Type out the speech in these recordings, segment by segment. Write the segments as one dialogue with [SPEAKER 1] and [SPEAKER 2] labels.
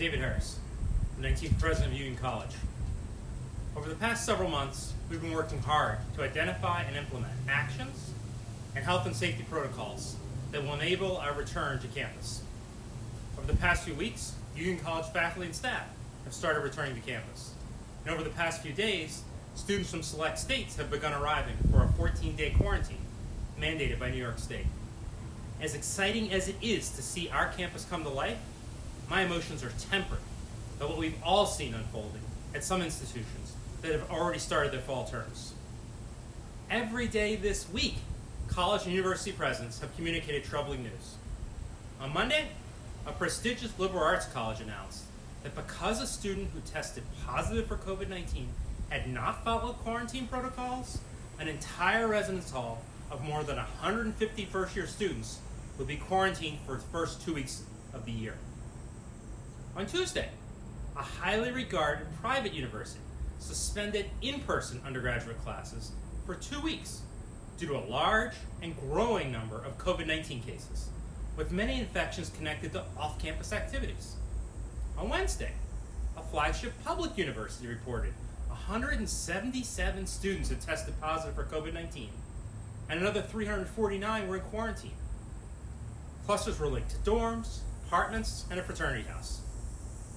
[SPEAKER 1] David Harris, the 19th president of Union College. Over the past several months, we've been working hard to identify and implement actions and health and safety protocols that will enable our return to campus. Over the past few weeks, Union College faculty and staff have started returning to campus. And over the past few days, students from select states have begun arriving for a 14-day quarantine mandated by New York State. As exciting as it is to see our campus come to life, my emotions are tempered by what we've all seen unfolding at some institutions that have already started their fall terms. Every day this week, college and university presidents have communicated troubling news. On Monday, a prestigious liberal arts college announced that because a student who tested positive for COVID-19 had not followed quarantine protocols, an entire residence hall of more than 150 first-year students will be quarantined for the first 2 weeks of the year. On Tuesday, a highly regarded private university suspended in-person undergraduate classes for 2 weeks due to a large and growing number of COVID-19 cases, with many infections connected to off-campus activities. On Wednesday, a flagship public university reported 177 students had tested positive for COVID-19, and another 349 were in quarantine. Clusters were linked to dorms, apartments, and a fraternity house.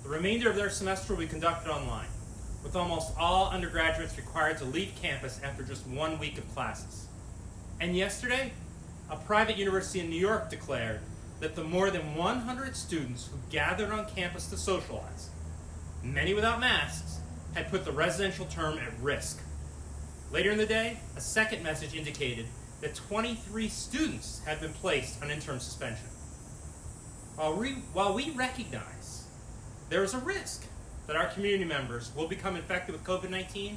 [SPEAKER 1] The remainder of their semester will be conducted online, with almost all undergraduates required to leave campus after just 1 week of classes. And yesterday, a private university in New York declared that the more than 100 students who gathered on campus to socialize, many without masks, had put the residential term at risk. Later in the day, a second message indicated that 23 students had been placed on interim suspension. While we recognize there is a risk that our community members will become infected with COVID-19,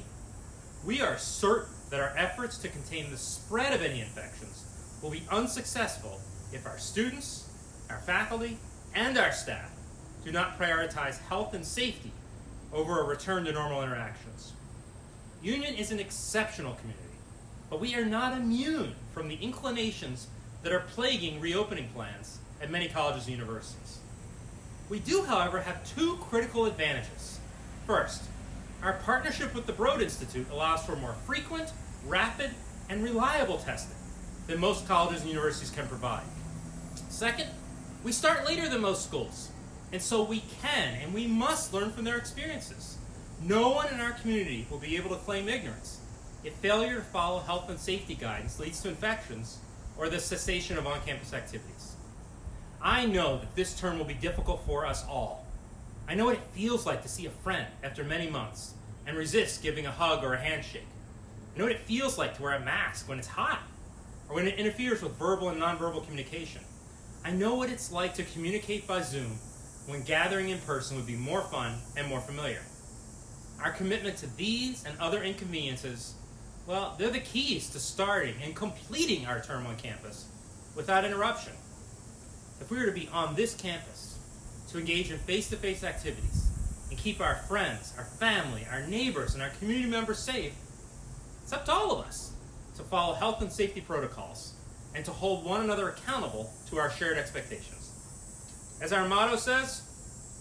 [SPEAKER 1] we are certain that our efforts to contain the spread of any infections will be unsuccessful if our students, our faculty, and our staff do not prioritize health and safety over a return to normal interactions. Union is an exceptional community, but we are not immune from the inclinations that are plaguing reopening plans at many colleges and universities. We do, however, have two critical advantages. First, our partnership with the Broad Institute allows for more frequent, rapid, and reliable testing than most colleges and universities can provide. Second, we start later than most schools, and so we can and we must learn from their experiences. No one in our community will be able to claim ignorance if failure to follow health and safety guidance leads to infections or the cessation of on-campus activities. I know that this term will be difficult for us all. I know what it feels like to see a friend after many months and resist giving a hug or a handshake. I know what it feels like to wear a mask when it's hot or when it interferes with verbal and nonverbal communication. I know what it's like to communicate by Zoom when gathering in person would be more fun and more familiar. Our commitment to these and other inconveniences, well, they're the keys to starting and completing our term on campus without interruption. If we were to be on this campus to engage in face-to-face activities and keep our friends, our family, our neighbors, and our community members safe, it's up to all of us to follow health and safety protocols and to hold one another accountable to our shared expectations. As our motto says,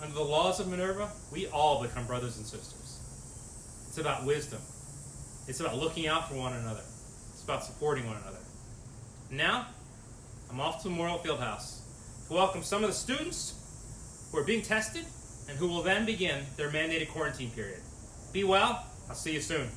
[SPEAKER 1] under the laws of Minerva, we all become brothers and sisters. It's about wisdom. It's about looking out for one another. It's about supporting one another. Now, I'm off to Memorial Fieldhouse to welcome some of the students who are being tested and who will then begin their mandated quarantine period. Be well. I'll see you soon.